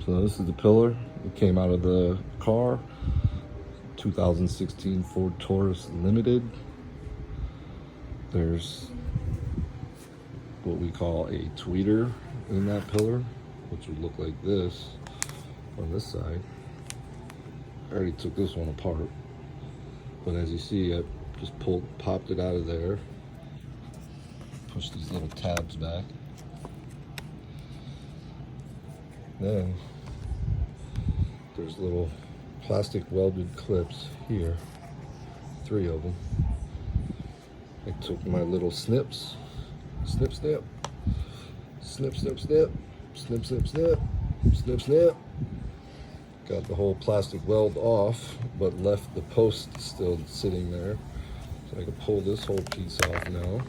So this is the pillar. It came out of the car. 2016 Ford Taurus Limited. There's what we call a tweeter in that pillar, which would look like this on this side. I already took this one apart, but as you see, I just popped it out of there, pushed these little tabs back. Then there's little plastic welded clips here, 3 of them. I took my little snips, snip, snip, snip, snip, snip, snip, snip, snip, snip, snip. Got the whole plastic weld off, but left the post still sitting there. So I can pull this whole piece off now.